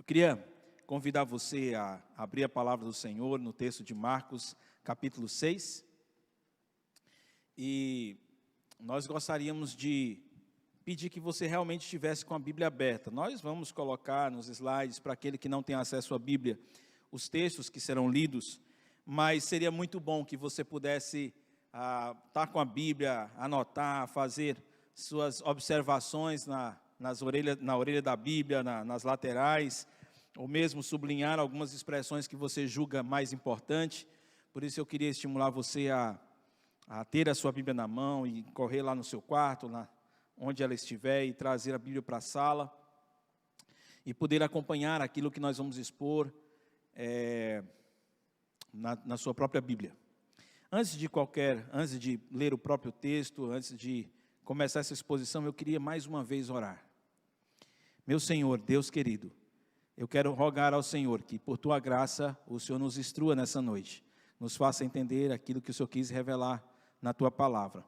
queria convidar você a abrir a palavra do Senhor no texto de Marcos, capítulo 6. E nós gostaríamos de pedir que você realmente estivesse com a Bíblia aberta. Nós vamos colocar nos slides, para aquele que não tem acesso à Bíblia, os textos que serão lidos, mas seria muito bom que você pudesse estar com a Bíblia, anotar, fazer suas observações na orelha da Bíblia, nas laterais, ou mesmo sublinhar algumas expressões que você julga mais importante. Por isso eu queria estimular você a ter a sua Bíblia na mão e correr lá no seu quarto, onde ela estiver, e trazer a Bíblia para a sala, e poder acompanhar aquilo que nós vamos expor na sua própria Bíblia. Antes de ler o próprio texto, antes de começar essa exposição, eu queria mais uma vez orar. Meu Senhor, Deus querido, eu quero rogar ao Senhor que, por Tua graça, o Senhor nos instrua nessa noite, nos faça entender aquilo que o Senhor quis revelar na Tua palavra,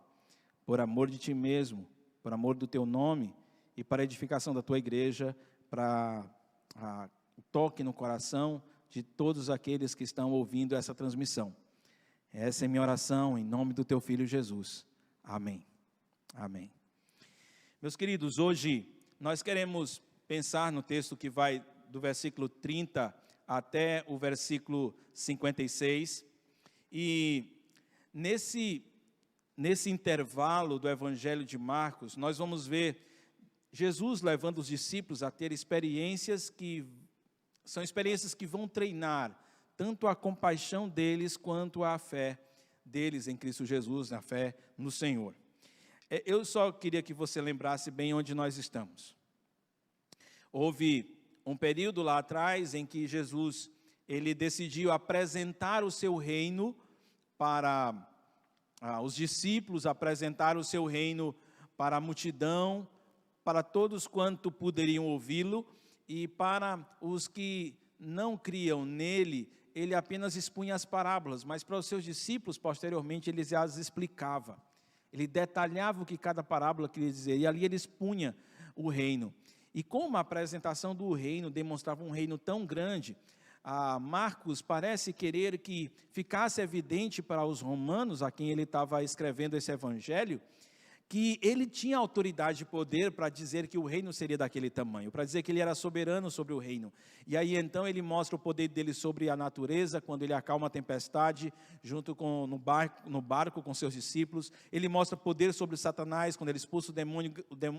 por amor de Ti mesmo, por amor do Teu nome e para a edificação da Tua igreja, para o toque no coração de todos aqueles que estão ouvindo essa transmissão. Essa é minha oração, em nome do Teu Filho Jesus. Amém. Amém. Meus queridos, hoje nós queremos pensar no texto que vai do versículo 30 até o versículo 56. E nesse intervalo do Evangelho de Marcos, nós vamos ver Jesus levando os discípulos a ter experiências que são experiências que vão treinar tanto a compaixão deles quanto a fé deles em Cristo Jesus, na fé no Senhor. Eu só queria que você lembrasse bem onde nós estamos. Houve um período lá atrás em que Jesus, ele decidiu apresentar o seu reino para os discípulos, apresentar o seu reino para a multidão, para todos quanto poderiam ouvi-lo, e para os que não criam nele, ele apenas expunha as parábolas, mas para os seus discípulos, posteriormente, ele as explicava. Ele detalhava o que cada parábola queria dizer, e ali ele expunha o reino. E como a apresentação do reino demonstrava um reino tão grande, Marcos parece querer que ficasse evidente para os romanos, a quem ele estava escrevendo esse evangelho, que ele tinha autoridade e poder para dizer que o reino seria daquele tamanho, para dizer que ele era soberano sobre o reino. E aí então ele mostra o poder dele sobre a natureza, quando ele acalma a tempestade, junto no barco com seus discípulos. Ele mostra poder sobre Satanás, quando ele expulsa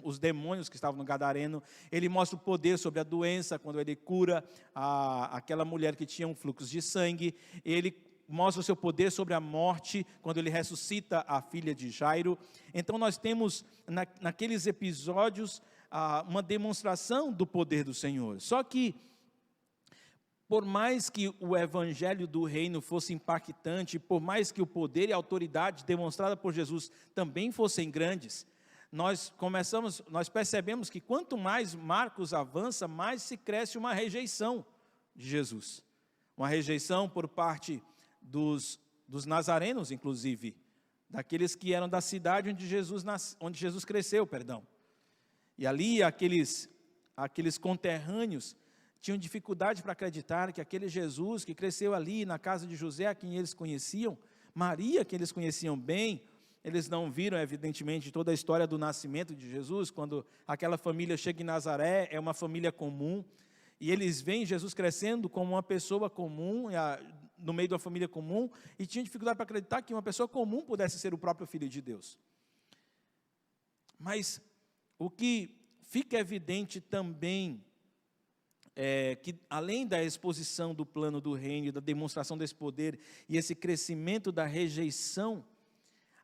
os demônios que estavam no Gadareno. Ele mostra o poder sobre a doença, quando ele cura aquela mulher que tinha um fluxo de sangue. Ele mostra o seu poder sobre a morte, quando ele ressuscita a filha de Jairo. Então nós temos naqueles episódios uma demonstração do poder do Senhor. Só que, por mais que o evangelho do reino fosse impactante, por mais que o poder e a autoridade demonstrada por Jesus também fossem grandes, nós percebemos que quanto mais Marcos avança, mais se cresce uma rejeição de Jesus. Uma rejeição por parte dos nazarenos, inclusive, daqueles que eram da cidade onde Jesus cresceu, perdão. E ali aqueles conterrâneos tinham dificuldade para acreditar que aquele Jesus que cresceu ali na casa de José, a quem eles conheciam, Maria, que eles conheciam bem, eles não viram, evidentemente, toda a história do nascimento de Jesus. Quando aquela família chega em Nazaré, é uma família comum, e eles veem Jesus crescendo como uma pessoa comum, no meio de uma família comum, e tinham dificuldade para acreditar que uma pessoa comum pudesse ser o próprio Filho de Deus. Mas o que fica evidente também é que, além da exposição do plano do reino, e da demonstração desse poder, e esse crescimento da rejeição,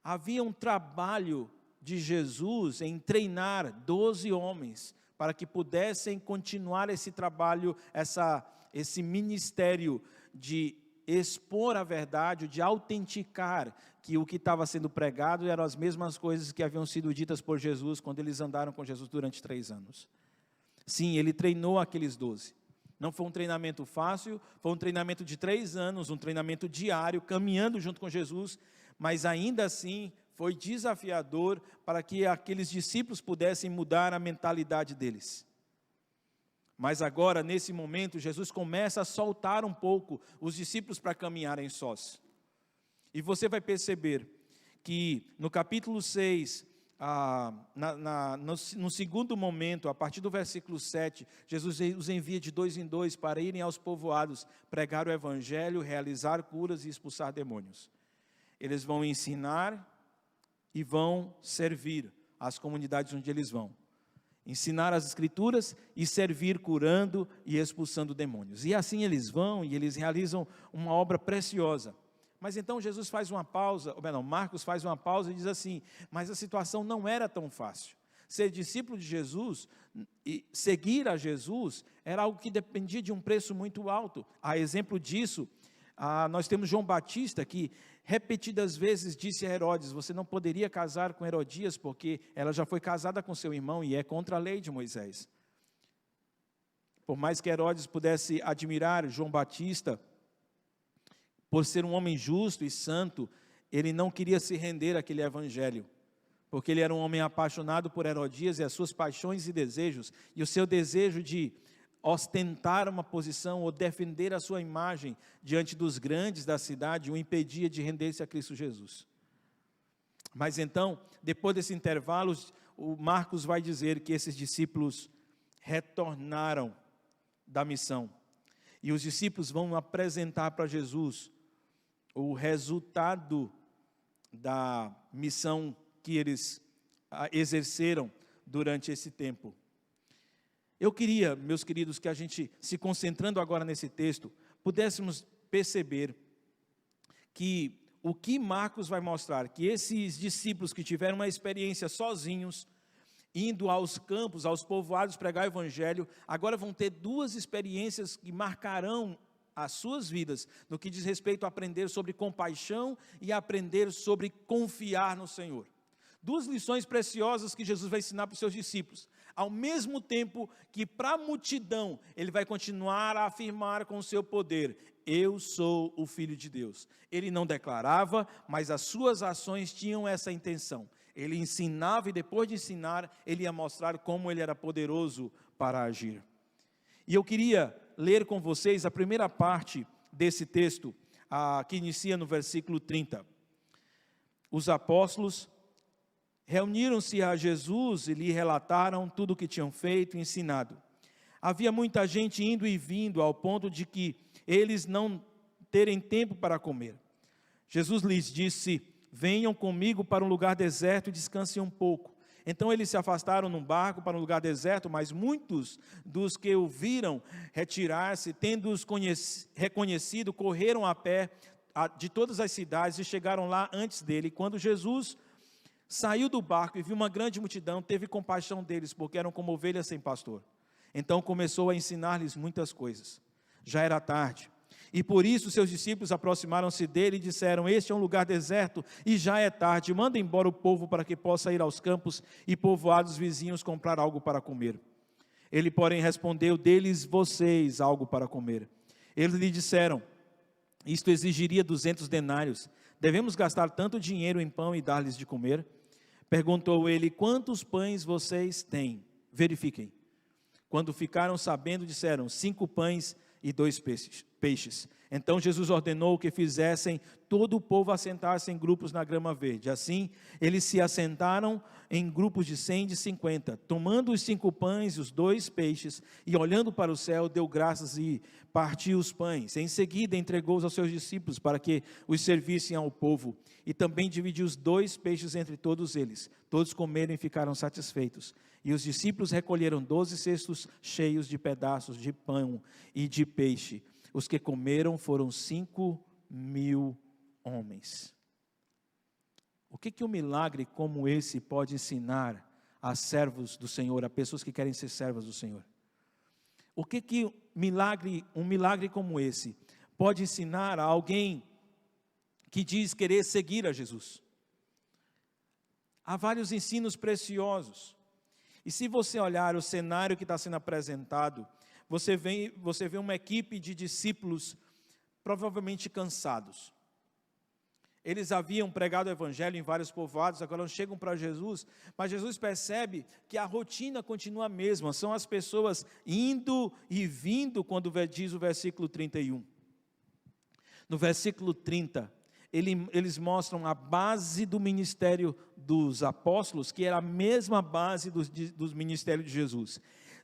havia um trabalho de Jesus em treinar 12 homens, para que pudessem continuar esse trabalho, esse ministério de expor a verdade, de autenticar que o que estava sendo pregado eram as mesmas coisas que haviam sido ditas por Jesus, quando eles andaram com Jesus durante 3 anos. Sim, ele treinou aqueles 12. Não foi um treinamento fácil, foi um treinamento de 3 anos, um treinamento diário, caminhando junto com Jesus, mas ainda assim foi desafiador para que aqueles discípulos pudessem mudar a mentalidade deles. Mas agora, nesse momento, Jesus começa a soltar um pouco os discípulos para caminharem sós. E você vai perceber que no capítulo 6, no segundo momento, a partir do versículo 7, Jesus os envia de 2 em 2 para irem aos povoados, pregar o evangelho, realizar curas e expulsar demônios. Eles vão ensinar e vão servir as comunidades onde eles vão. Ensinar as escrituras e servir curando e expulsando demônios. E assim eles vão e eles realizam uma obra preciosa. Mas então Jesus faz uma pausa, Marcos faz uma pausa e diz assim: mas a situação não era tão fácil. Ser discípulo de Jesus e seguir a Jesus era algo que dependia de um preço muito alto. A exemplo disso, nós temos João Batista que repetidas vezes disse a Herodes: você não poderia casar com Herodias porque ela já foi casada com seu irmão e é contra a lei de Moisés. Por mais que Herodes pudesse admirar João Batista por ser um homem justo e santo, ele não queria se render àquele evangelho, porque ele era um homem apaixonado por Herodias e as suas paixões e desejos, e o seu desejo de ostentar uma posição ou defender a sua imagem diante dos grandes da cidade o impedia de render-se a Cristo Jesus. Mas então, depois desse intervalo, o Marcos vai dizer que esses discípulos retornaram da missão, e os discípulos vão apresentar para Jesus o resultado da missão que eles exerceram durante esse tempo. Eu queria, meus queridos, que a gente, se concentrando agora nesse texto, pudéssemos perceber que o que Marcos vai mostrar, que esses discípulos que tiveram uma experiência sozinhos, indo aos campos, aos povoados pregar o evangelho, agora vão ter duas experiências que marcarão as suas vidas, no que diz respeito a aprender sobre compaixão e aprender sobre confiar no Senhor. Duas lições preciosas que Jesus vai ensinar para os seus discípulos, ao mesmo tempo que para a multidão, ele vai continuar a afirmar com o seu poder: eu sou o Filho de Deus. Ele não declarava, mas as suas ações tinham essa intenção. Ele ensinava e depois de ensinar, ele ia mostrar como ele era poderoso para agir. E eu queria ler com vocês a primeira parte desse texto, que inicia no versículo 30. Os apóstolos reuniram-se a Jesus e lhe relataram tudo o que tinham feito e ensinado. Havia muita gente indo e vindo, ao ponto de que eles não terem tempo para comer. Jesus lhes disse: venham comigo para um lugar deserto e descansem um pouco. Então eles se afastaram num barco para um lugar deserto, mas muitos dos que o viram retirar-se, tendo-os reconhecido, correram a pé de todas as cidades e chegaram lá antes dele. Quando Jesus saiu do barco e viu uma grande multidão, teve compaixão deles, porque eram como ovelhas sem pastor. Então começou a ensinar-lhes muitas coisas. Já era tarde, e por isso seus discípulos aproximaram-se dele e disseram: este é um lugar deserto e já é tarde, manda embora o povo para que possa ir aos campos e povoados vizinhos comprar algo para comer. Ele, porém, respondeu: deles vocês algo para comer. Eles lhe disseram: isto exigiria 200 denários, devemos gastar tanto dinheiro em pão e dar-lhes de comer? Perguntou ele: quantos pães vocês têm? Verifiquem. Quando ficaram sabendo, disseram: 5 pães e 2 peixes. Então Jesus ordenou que fizessem todo o povo assentar-se em grupos na grama verde. Assim, eles se assentaram em grupos de 100 e de 50. Tomando os 5 pães e os 2 peixes, e olhando para o céu, deu graças e partiu os pães. Em seguida, entregou-os aos seus discípulos para que os servissem ao povo. E também dividiu os 2 peixes entre todos eles. Todos comeram e ficaram satisfeitos. E os discípulos recolheram 12 cestos cheios de pedaços de pão e de peixe. Os que comeram foram 5.000 homens. O que um milagre como esse pode ensinar a servos do Senhor, a pessoas que querem ser servas do Senhor? O que um milagre como esse pode ensinar a alguém que diz querer seguir a Jesus? Há vários ensinos preciosos. E se você olhar o cenário que está sendo apresentado, você vê uma equipe de discípulos provavelmente cansados. Eles haviam pregado o evangelho em vários povoados, agora chegam para Jesus, mas Jesus percebe que a rotina continua a mesma, são as pessoas indo e vindo, quando diz o versículo 31. No versículo 30, eles mostram a base do ministério dos apóstolos, que era a mesma base dos ministérios de Jesus.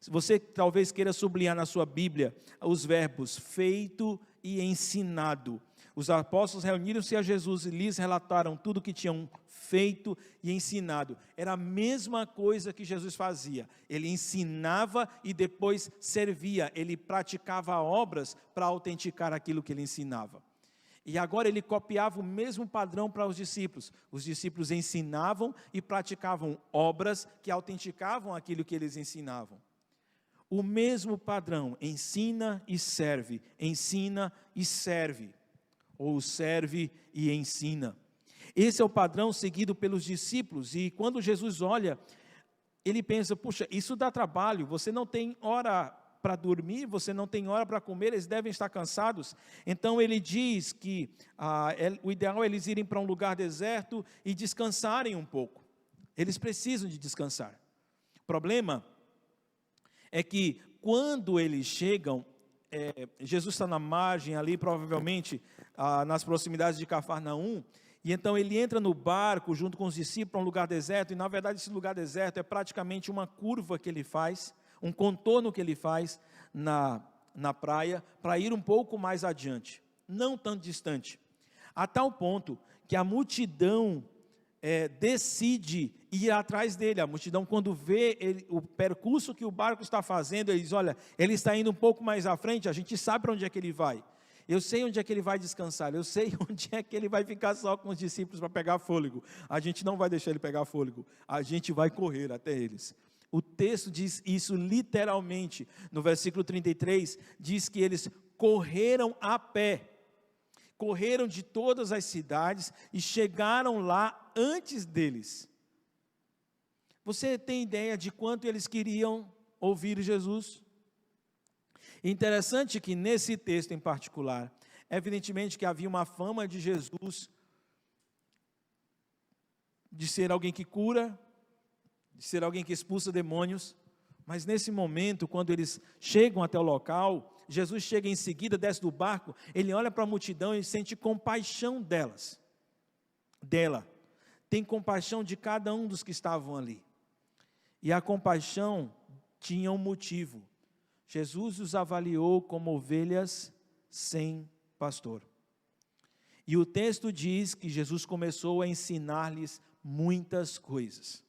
Você talvez queira sublinhar na sua Bíblia os verbos feito e ensinado. Os apóstolos reuniram-se a Jesus e lhes relataram tudo o que tinham feito e ensinado. Era a mesma coisa que Jesus fazia. Ele ensinava e depois servia. Ele praticava obras para autenticar aquilo que ele ensinava. E agora ele copiava o mesmo padrão para os discípulos. Os discípulos ensinavam e praticavam obras que autenticavam aquilo que eles ensinavam. O mesmo padrão, ensina e serve, ou serve e ensina. Esse é o padrão seguido pelos discípulos, e quando Jesus olha, ele pensa, puxa, isso dá trabalho, você não tem hora para dormir, você não tem hora para comer, eles devem estar cansados. Então ele diz que o ideal é eles irem para um lugar deserto e descansarem um pouco. Eles precisam de descansar. O problema é que quando eles chegam, Jesus está na margem ali, provavelmente nas proximidades de Cafarnaum, e então ele entra no barco junto com os discípulos para um lugar deserto, e na verdade esse lugar deserto é praticamente uma curva que ele faz, um contorno que ele faz na praia, para ir um pouco mais adiante, não tão distante, a tal ponto que a multidão decide ir atrás dele. A multidão, quando vê o percurso que o barco está fazendo, ele diz, olha, ele está indo um pouco mais à frente, a gente sabe para onde é que ele vai, eu sei onde é que ele vai descansar, eu sei onde é que ele vai ficar só com os discípulos para pegar fôlego, a gente não vai deixar ele pegar fôlego, a gente vai correr até eles. O texto diz isso literalmente, no versículo 33, diz que eles correram a pé, correram de todas as cidades e chegaram lá antes deles. Você tem ideia de quanto eles queriam ouvir Jesus? Interessante que nesse texto em particular, evidentemente que havia uma fama de Jesus, de ser alguém que cura, de ser alguém que expulsa demônios, mas nesse momento, quando eles chegam até o local, Jesus chega em seguida, desce do barco, ele olha para a multidão e sente compaixão dela, tem compaixão de cada um dos que estavam ali, e a compaixão tinha um motivo. Jesus os avaliou como ovelhas sem pastor, e o texto diz que Jesus começou a ensinar-lhes muitas coisas.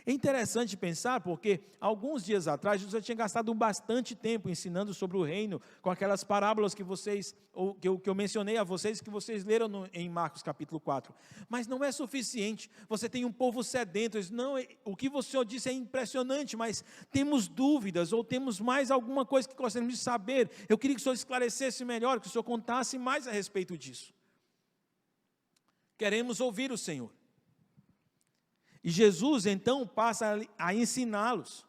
É interessante pensar, porque alguns dias atrás, Jesus já tinha gastado bastante tempo ensinando sobre o reino, com aquelas parábolas que eu mencionei a vocês, que vocês leram em Marcos capítulo 4, mas não é suficiente. Você tem um povo sedento, não, o que o Senhor disse é impressionante, mas temos dúvidas, ou temos mais alguma coisa que gostaríamos de saber. Eu queria que o Senhor esclarecesse melhor, que o Senhor contasse mais a respeito disso. Queremos ouvir o Senhor. E Jesus então passa a ensiná-los,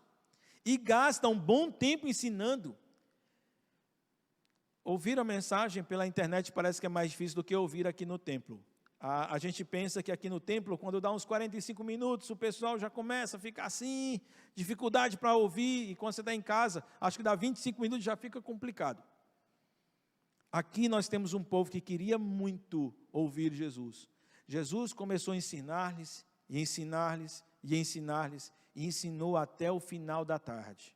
e gasta um bom tempo ensinando. Ouvir a mensagem pela internet parece que é mais difícil do que ouvir aqui no templo. A gente pensa que aqui no templo, quando dá uns 45 minutos, o pessoal já começa a ficar assim, dificuldade para ouvir, e quando você está em casa, acho que dá 25 minutos já fica complicado. Aqui nós temos um povo que queria muito ouvir Jesus. Jesus começou a ensinar-lhes, e ensinar-lhes, e ensinar-lhes, e ensinou até o final da tarde.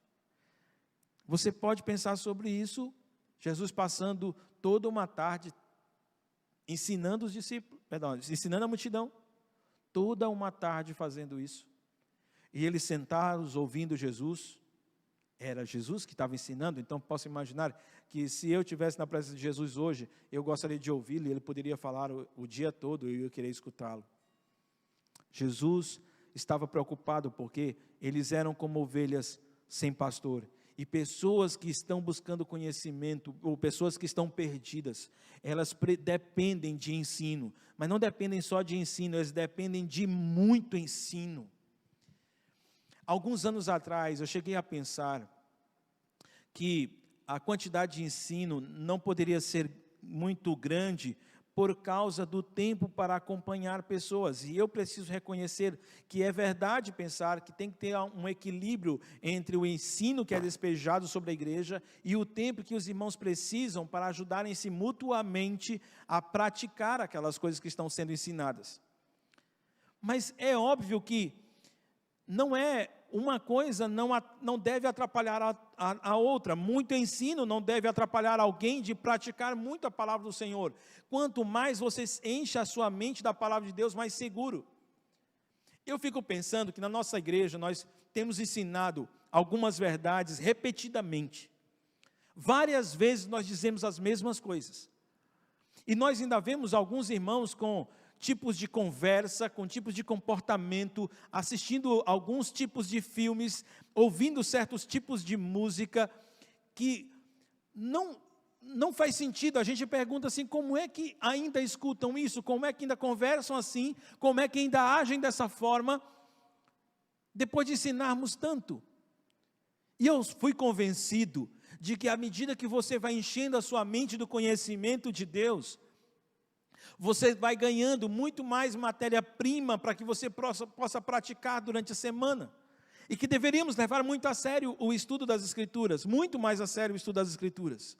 Você pode pensar sobre isso, Jesus passando toda uma tarde ensinando os discípulos, ensinando a multidão, toda uma tarde fazendo isso, e eles sentados ouvindo Jesus. Era Jesus que estava ensinando, então posso imaginar que se eu estivesse na presença de Jesus hoje, eu gostaria de ouvi-lo, e ele poderia falar o dia todo, e eu queria escutá-lo. Jesus estava preocupado porque eles eram como ovelhas sem pastor, e pessoas que estão buscando conhecimento, ou pessoas que estão perdidas, elas dependem de ensino, mas não dependem só de ensino, elas dependem de muito ensino. Alguns anos atrás eu cheguei a pensar que a quantidade de ensino não poderia ser muito grande, por causa do tempo para acompanhar pessoas. E eu preciso reconhecer que é verdade pensar que tem que ter um equilíbrio entre o ensino que é despejado sobre a igreja e o tempo que os irmãos precisam para ajudarem-se mutuamente a praticar aquelas coisas que estão sendo ensinadas. Mas é óbvio que não é uma coisa, não deve atrapalhar a outra. Muito ensino não deve atrapalhar alguém de praticar muito a palavra do Senhor. Quanto mais você enche a sua mente da palavra de Deus, mais seguro. Eu fico pensando que na nossa igreja nós temos ensinado algumas verdades repetidamente. Várias vezes nós dizemos as mesmas coisas. E nós ainda vemos alguns irmãos com tipos de conversa, com tipos de comportamento, assistindo alguns tipos de filmes, ouvindo certos tipos de música, que não faz sentido. A gente pergunta assim, como é que ainda escutam isso? Como é que ainda conversam assim? Como é que ainda agem dessa forma? Depois de ensinarmos tanto. E eu fui convencido de que à medida que você vai enchendo a sua mente do conhecimento de Deus, você vai ganhando muito mais matéria-prima para que você possa praticar durante a semana. E que deveríamos levar muito a sério o estudo das Escrituras, muito mais a sério o estudo das Escrituras.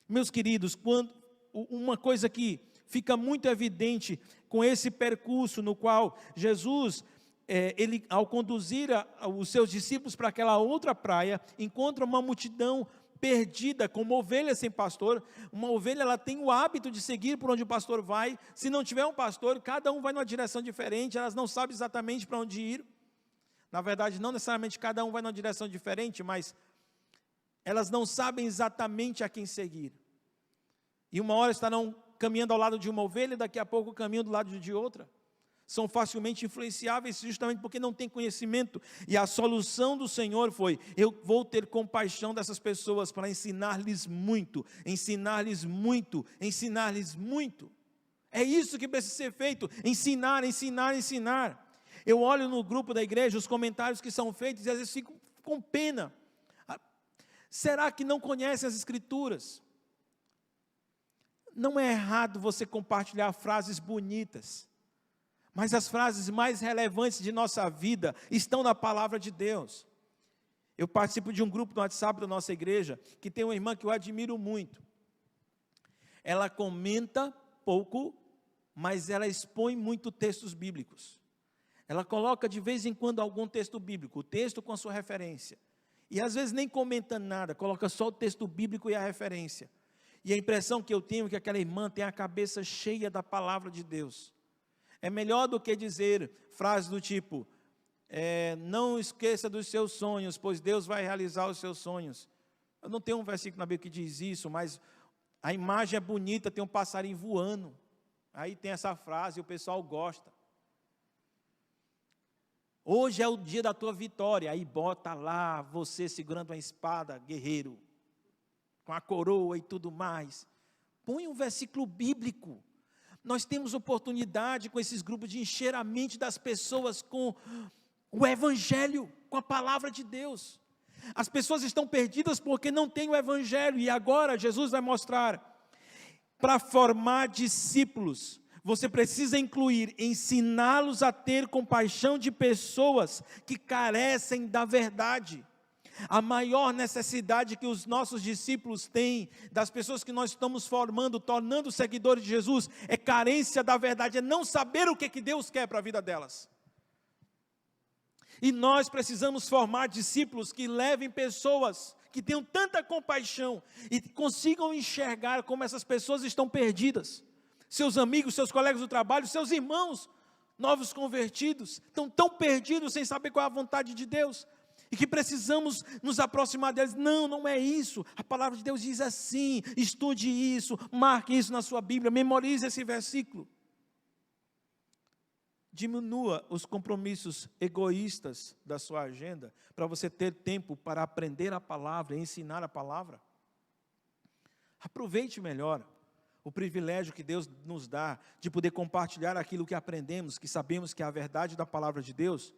Meus queridos, uma coisa que fica muito evidente com esse percurso no qual Jesus, ele, ao conduzir os seus discípulos para aquela outra praia, encontra uma multidão perdida, como ovelha sem pastor. Uma ovelha, ela tem o hábito de seguir por onde o pastor vai. Se não tiver um pastor, cada um vai numa direção diferente, elas não sabem exatamente para onde ir. Na verdade, não necessariamente cada um vai numa direção diferente, mas elas não sabem exatamente a quem seguir. E uma hora estarão caminhando ao lado de uma ovelha, daqui a pouco caminham do lado de outra. São facilmente influenciáveis justamente porque não têm conhecimento. E a solução do Senhor foi: eu vou ter compaixão dessas pessoas para ensinar-lhes muito, ensinar-lhes muito, ensinar-lhes muito. É isso que precisa ser feito: ensinar, ensinar, ensinar. Eu olho no grupo da igreja os comentários que são feitos e às vezes fico com pena. Será que não conhecem as Escrituras? Não é errado você compartilhar frases bonitas, mas as frases mais relevantes de nossa vida estão na palavra de Deus. Eu participo de um grupo no WhatsApp da nossa igreja, que tem uma irmã que eu admiro muito. Ela comenta pouco, mas ela expõe muito textos bíblicos. Ela coloca de vez em quando algum texto bíblico, o texto com a sua referência. E às vezes nem comenta nada, coloca só o texto bíblico e a referência. E a impressão que eu tenho é que aquela irmã tem a cabeça cheia da palavra de Deus. É melhor do que dizer frases do tipo, não esqueça dos seus sonhos, pois Deus vai realizar os seus sonhos. Eu não tenho um versículo na Bíblia que diz isso, mas a imagem é bonita, tem um passarinho voando. Aí tem essa frase e o pessoal gosta. Hoje é o dia da tua vitória. Aí bota lá você segurando uma espada, guerreiro, com a coroa e tudo mais. Põe um versículo bíblico. Nós temos oportunidade com esses grupos de encher a mente das pessoas com o Evangelho, com a palavra de Deus. As pessoas estão perdidas porque não têm o Evangelho. E agora Jesus vai mostrar, para formar discípulos, você precisa incluir, ensiná-los a ter compaixão de pessoas que carecem da verdade. A maior necessidade que os nossos discípulos têm, das pessoas que nós estamos formando, tornando seguidores de Jesus, é carência da verdade, é não saber o que Deus quer para a vida delas. E nós precisamos formar discípulos que levem pessoas, que tenham tanta compaixão, e consigam enxergar como essas pessoas estão perdidas. Seus amigos, seus colegas do trabalho, seus irmãos, novos convertidos, estão tão perdidos sem saber qual é a vontade de Deus. E que precisamos nos aproximar deles. Não, não é isso. A palavra de Deus diz assim, estude isso, marque isso na sua Bíblia, memorize esse versículo. Diminua os compromissos egoístas da sua agenda, para você ter tempo para aprender a palavra, ensinar a palavra. Aproveite melhor o privilégio que Deus nos dá, de poder compartilhar aquilo que aprendemos, que sabemos que é a verdade da palavra de Deus,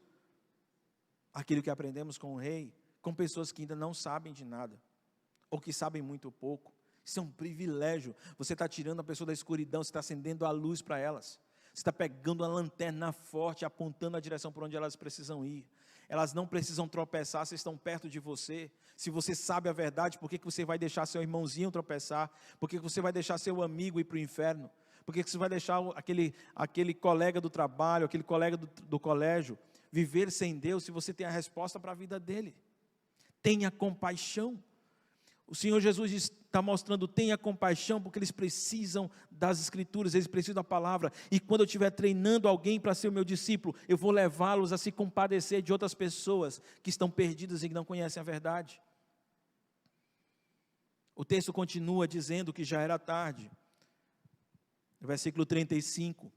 aquilo que aprendemos com o rei, com pessoas que ainda não sabem de nada, ou que sabem muito pouco, Isso é um privilégio. Você está tirando a pessoa da escuridão, você está acendendo a luz para elas. Você está pegando uma lanterna forte, apontando a direção por onde elas precisam ir. Elas não precisam tropeçar, vocês estão perto de você. Se você sabe a verdade, por que você vai deixar seu irmãozinho tropeçar? Por que você vai deixar seu amigo ir para o inferno? Por que você vai deixar aquele colega do trabalho, aquele colega do colégio, viver sem Deus, se você tem a resposta para a vida dele? Tenha compaixão. O Senhor Jesus está mostrando, tenha compaixão, porque eles precisam das Escrituras, eles precisam da palavra. E quando eu estiver treinando alguém para ser o meu discípulo, eu vou levá-los a se compadecer de outras pessoas que estão perdidas e que não conhecem a verdade. O texto continua dizendo que já era tarde. No versículo 35.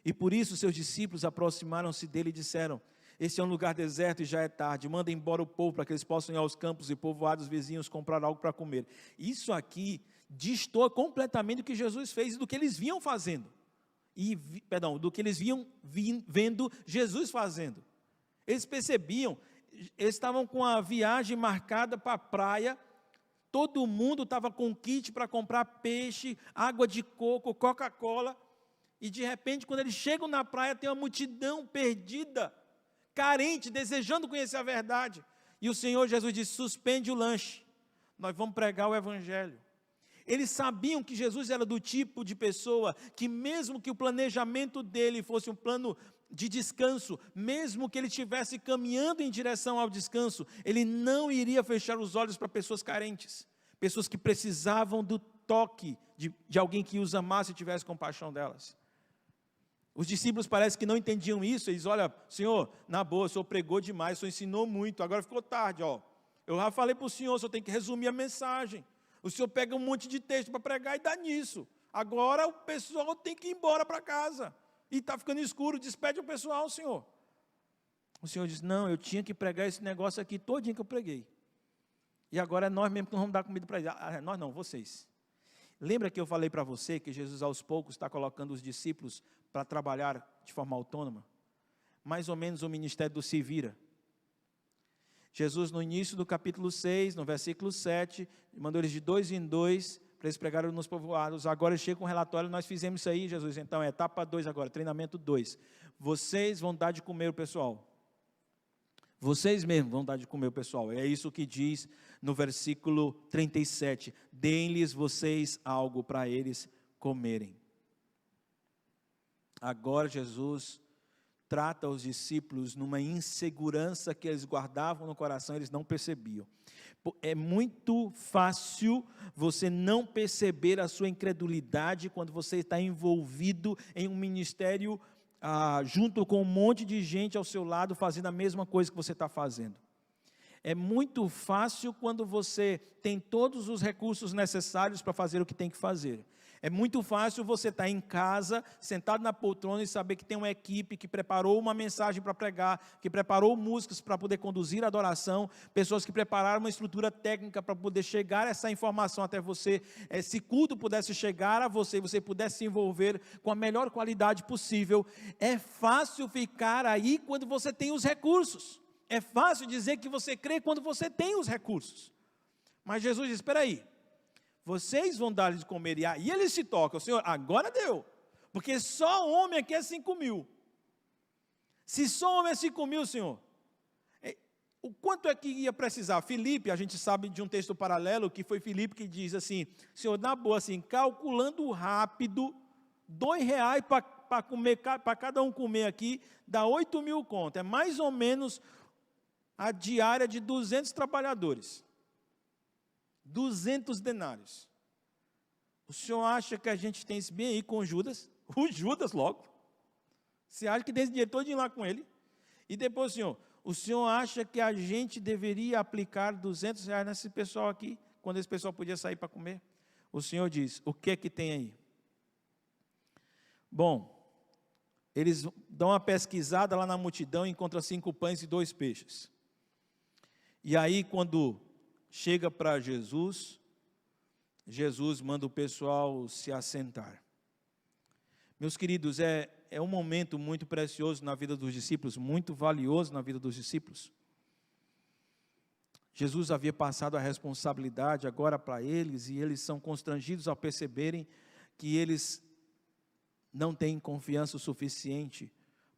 E por isso seus discípulos aproximaram-se dele e disseram: este é um lugar deserto e já é tarde, manda embora o povo para que eles possam ir aos campos e povoados vizinhos comprar algo para comer. Isso aqui destoa completamente do que Jesus fez e do que eles vinham fazendo. Do que eles vinham vendo Jesus fazendo. Eles percebiam, eles estavam com a viagem marcada para a praia, todo mundo estava com kit para comprar peixe, água de coco, Coca-Cola, e de repente quando eles chegam na praia tem uma multidão perdida, carente, desejando conhecer a verdade. E o Senhor Jesus disse: suspende o lanche, nós vamos pregar o Evangelho. Eles sabiam que Jesus era do tipo de pessoa que, mesmo que o planejamento dele fosse um plano de descanso, mesmo que ele estivesse caminhando em direção ao descanso, ele não iria fechar os olhos para pessoas carentes, pessoas que precisavam do toque de alguém que os amasse e tivesse compaixão delas. Os discípulos parece que não entendiam isso. Eles: olha, Senhor, na boa, o Senhor pregou demais, o Senhor ensinou muito, agora ficou tarde, ó. Eu já falei para o Senhor tem que resumir a mensagem. O Senhor pega um monte de texto para pregar e dá nisso. Agora o pessoal tem que ir embora para casa. E está ficando escuro, despede o pessoal, Senhor. O Senhor diz: não, eu tinha que pregar esse negócio aqui todinho que eu preguei. E agora é nós mesmo que não vamos dar comida para eles. Nós não, vocês. Lembra que eu falei para você que Jesus aos poucos está colocando os discípulos para trabalhar de forma autônoma? Mais ou menos o ministério do se vira. Jesus, no início do capítulo 6, no versículo 7, mandou eles de 2 em 2 para eles pregarem nos povoados. Agora ele chega com um relatório: nós fizemos isso aí, Jesus. Então é etapa 2 agora, treinamento 2. Vocês vão dar de comer o pessoal. Vocês mesmos vão dar de comer o pessoal. É isso que diz no versículo 37. Deem-lhes vocês algo para eles comerem. Agora Jesus trata os discípulos numa insegurança que eles guardavam no coração, eles não percebiam. É muito fácil você não perceber a sua incredulidade quando você está envolvido em um ministério junto com um monte de gente ao seu lado fazendo a mesma coisa que você está fazendo. É muito fácil quando você tem todos os recursos necessários para fazer o que tem que fazer. É muito fácil você estar em casa, sentado na poltrona e saber que tem uma equipe que preparou uma mensagem para pregar, que preparou músicos para poder conduzir a adoração, pessoas que prepararam uma estrutura técnica para poder chegar essa informação até você. Se culto pudesse chegar a você, você pudesse se envolver com a melhor qualidade possível. É fácil ficar aí quando você tem os recursos. É fácil dizer que você crê quando você tem os recursos. Mas Jesus diz: espera aí. Vocês vão dar de comer. E eles se tocam: Senhor, agora deu. Porque só homem aqui é 5.000. Se só homem é 5.000, Senhor, o quanto é que ia precisar? Filipe, a gente sabe de um texto paralelo, que foi Filipe que diz assim: Senhor, na boa, assim, calculando rápido, R$2 para comer, para cada um comer aqui, dá 8.000 conto. É mais ou menos a diária de 200 trabalhadores. 200 denários. O senhor acha que a gente tem esse bem aí com Judas? O Judas logo. Você acha que tem esse dinheiro todo lá com ele? E depois, o senhor acha que a gente deveria aplicar R$200 nesse pessoal aqui, quando esse pessoal podia sair para comer? O Senhor diz: o que é que tem aí? Bom, eles dão uma pesquisada lá na multidão e encontram 5 pães e 2 peixes. E aí, quando chega para Jesus, Jesus manda o pessoal se assentar. Meus queridos, é um momento muito precioso na vida dos discípulos, muito valioso na vida dos discípulos. Jesus havia passado a responsabilidade agora para eles, e eles são constrangidos ao perceberem que eles não têm confiança o suficiente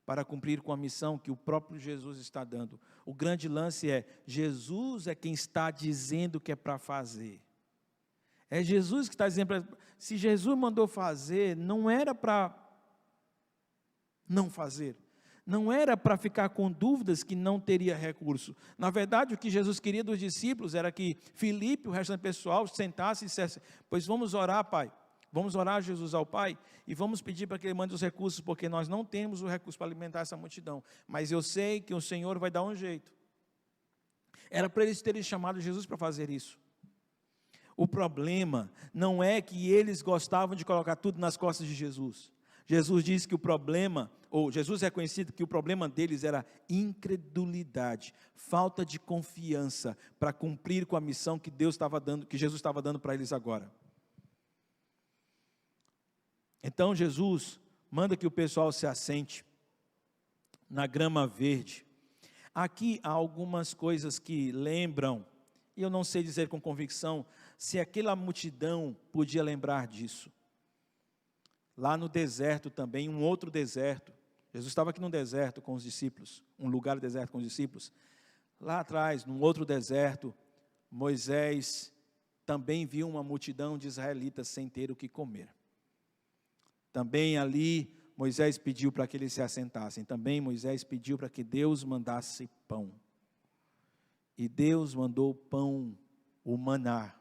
para cumprir com a missão que o próprio Jesus está dando. O grande lance é, Jesus é quem está dizendo que é para fazer. É Jesus que está dizendo, se Jesus mandou fazer, não era para não fazer. Não era para ficar com dúvidas que não teria recurso. Na verdade, o que Jesus queria dos discípulos era que Filipe, o restante pessoal, sentasse e dissesse, pois vamos orar, Pai. Vamos orar, Jesus, ao Pai, e vamos pedir para que Ele mande os recursos, porque nós não temos o recurso para alimentar essa multidão. Mas eu sei que o Senhor vai dar um jeito. Era para eles terem chamado Jesus para fazer isso. O problema não é que eles gostavam de colocar tudo nas costas de Jesus. Jesus disse que o problema, ou Jesus reconhecido que o problema deles era incredulidade, falta de confiança para cumprir com a missão que Deus estava dando, que Jesus estava dando para eles agora. Então Jesus manda que o pessoal se assente na grama verde. Aqui há algumas coisas que lembram, e eu não sei dizer com convicção, se aquela multidão podia lembrar disso. Lá no deserto também, um outro deserto. Jesus estava aqui no deserto com os discípulos, um lugar deserto com os discípulos. Lá atrás, num outro deserto, Moisés também viu uma multidão de israelitas sem ter o que comer. Também ali, Moisés pediu para que eles se assentassem. Também Moisés pediu para que Deus mandasse pão. E Deus mandou pão, o maná,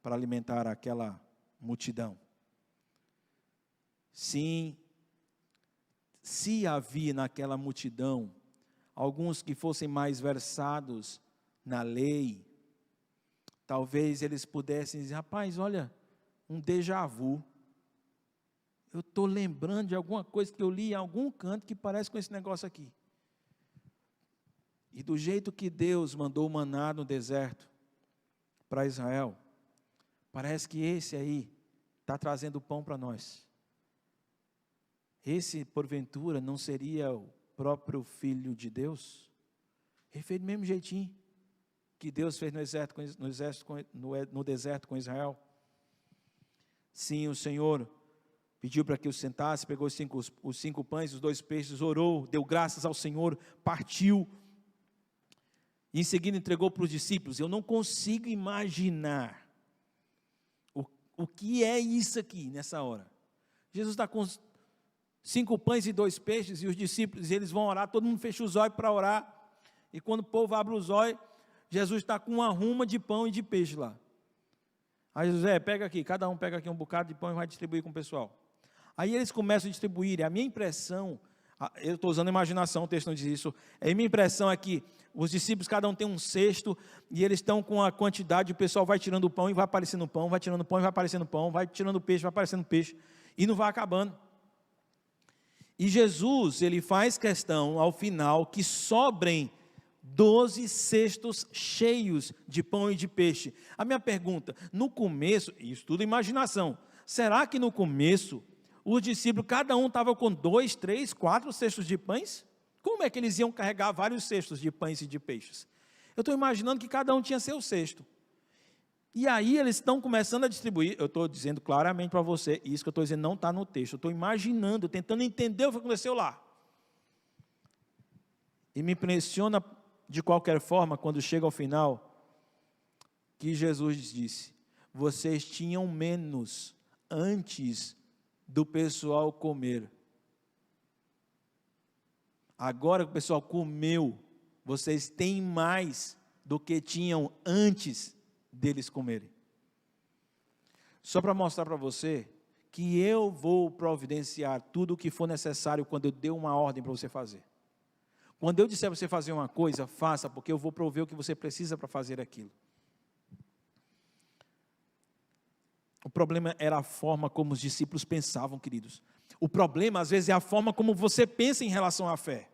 para alimentar aquela multidão. Sim, se havia naquela multidão alguns que fossem mais versados na lei, talvez eles pudessem dizer, rapaz, olha, um déjà vu. Eu estou lembrando de alguma coisa que eu li em algum canto que parece com esse negócio aqui. E do jeito que Deus mandou o maná no deserto para Israel, parece que esse aí está trazendo pão para nós. Esse, porventura, não seria o próprio Filho de Deus? Ele fez do mesmo jeitinho que Deus fez no deserto com Israel. Sim, o Senhor pediu para que os sentasse, pegou os cinco pães, os 2 peixes, orou, deu graças ao Senhor, partiu, e em seguida entregou para os discípulos. Eu não consigo imaginar o que é isso aqui, nessa hora. Jesus está com 5 pães e 2 peixes, e os discípulos, eles vão orar, todo mundo fecha os olhos para orar, e quando o povo abre os olhos, Jesus está com uma ruma de pão e de peixe lá. Aí Jesus, pega aqui, cada um pega aqui um bocado de pão e vai distribuir com o pessoal. Aí eles começam a distribuir, e a minha impressão, eu estou usando a imaginação, o texto não diz isso, a minha impressão é que os discípulos, cada um tem um cesto, e eles estão com a quantidade, o pessoal vai tirando o pão e vai aparecendo pão, vai tirando pão e vai aparecendo pão, vai tirando peixe, vai aparecendo peixe, e não vai acabando. E Jesus, ele faz questão, ao final, que sobrem 12 cestos cheios de pão e de peixe. A minha pergunta, no começo, isso tudo é imaginação, será que no começo, os discípulos, cada um estava com 2, 3, 4 cestos de pães? Como é que eles iam carregar vários cestos de pães e de peixes? Eu estou imaginando que cada um tinha seu cesto. E aí eles estão começando a distribuir, eu estou dizendo claramente para você, isso que eu estou dizendo não está no texto, eu estou imaginando, tentando entender o que aconteceu lá. E me impressiona de qualquer forma, quando chega ao final, que Jesus disse, vocês tinham menos antes do pessoal comer. Agora que o pessoal comeu, vocês têm mais do que tinham antes deles comerem. Só para mostrar para você que eu vou providenciar tudo o que for necessário quando eu der uma ordem para você fazer. Quando eu disser para você fazer uma coisa, faça, porque eu vou prover o que você precisa para fazer aquilo. O problema era a forma como os discípulos pensavam, queridos. O problema, às vezes, é a forma como você pensa em relação à fé.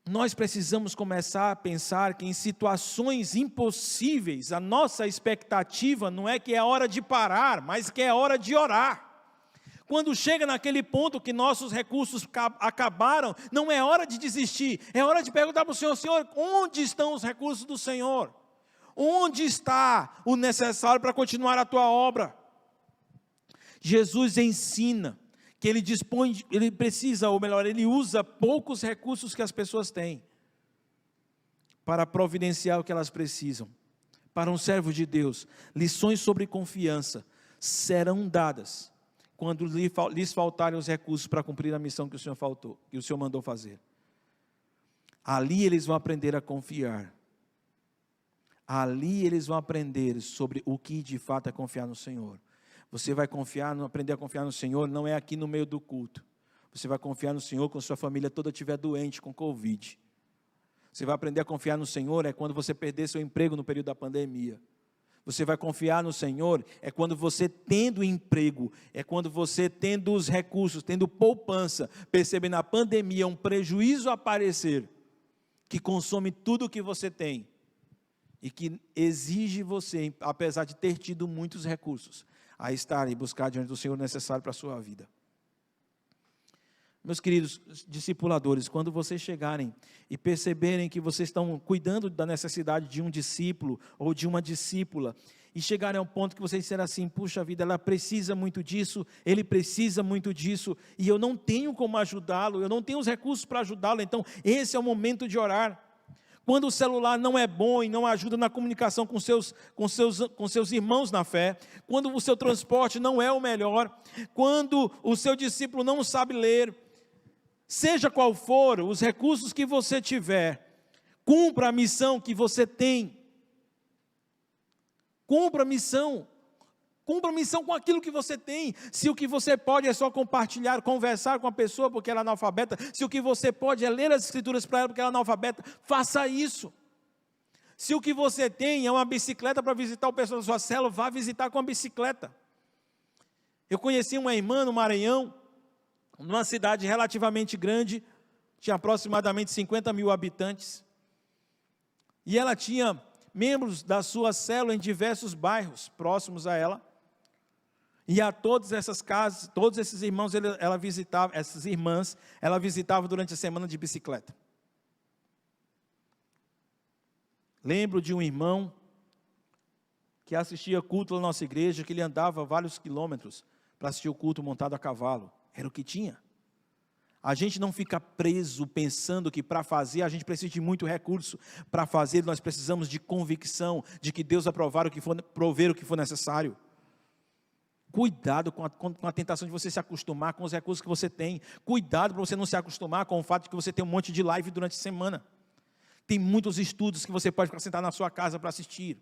Nós precisamos começar a pensar que em situações impossíveis, a nossa expectativa não é que é hora de parar, mas que é hora de orar. Quando chega naquele ponto que nossos recursos acabaram, não é hora de desistir, é hora de perguntar para o Senhor: Senhor, onde estão os recursos do Senhor? Onde está o necessário para continuar a tua obra? Jesus ensina que ele dispõe, ele precisa, ou melhor, ele usa poucos recursos que as pessoas têm para providenciar o que elas precisam. Para um servo de Deus, lições sobre confiança serão dadas quando lhes faltarem os recursos para cumprir a missão que o Senhor mandou fazer. Ali eles vão aprender a confiar. Ali eles vão aprender sobre o que de fato é confiar no Senhor. Você vai aprender a confiar no Senhor, não é aqui no meio do culto. Você vai confiar no Senhor quando sua família toda estiver doente com Covid. Você vai aprender a confiar no Senhor quando você perder seu emprego no período da pandemia. Você vai confiar no Senhor quando você tendo emprego, quando você tendo os recursos, tendo poupança, percebendo na pandemia um prejuízo aparecer, que consome tudo o que você tem, e que exige você, apesar de ter tido muitos recursos, a estar e buscar diante do Senhor o necessário para a sua vida. Meus queridos discipuladores, quando vocês chegarem e perceberem que vocês estão cuidando da necessidade de um discípulo ou de uma discípula, e chegarem ao ponto que vocês disserem assim: puxa vida, ela precisa muito disso, ele precisa muito disso, e eu não tenho como ajudá-lo, eu não tenho os recursos para ajudá-lo, então esse é o momento de orar. Quando o celular não é bom e não ajuda na comunicação com seus irmãos na fé, quando o seu transporte não é o melhor, quando o seu discípulo não sabe ler, seja qual for os recursos que você tiver, cumpra a missão que você tem. Cumpra a missão com aquilo que você tem. Se o que você pode é só compartilhar, conversar com a pessoa porque ela é analfabeta, se o que você pode é ler as escrituras para ela porque ela é analfabeta, faça isso. Se o que você tem é uma bicicleta para visitar o pessoal da sua célula, vá visitar com a bicicleta. Eu conheci uma irmã no Maranhão, numa cidade relativamente grande, tinha aproximadamente 50 mil habitantes, e ela tinha membros da sua célula em diversos bairros próximos a ela, e a todas essas casas, todos esses irmãos, ela visitava, essas irmãs, ela visitava durante a semana de bicicleta. Lembro de um irmão que assistia culto na nossa igreja, que ele andava vários quilômetros para assistir o culto montado a cavalo. Era o que tinha. A gente não fica preso pensando que para fazer a gente precisa de muito recurso. Para fazer nós precisamos de convicção, de que Deus vai prover o que for necessário. Cuidado com a tentação de você se acostumar com os recursos que você tem. Cuidado para você não se acostumar com o fato de que você tem um monte de live durante a semana. Tem muitos estudos que você pode ficar sentado na sua casa para assistir.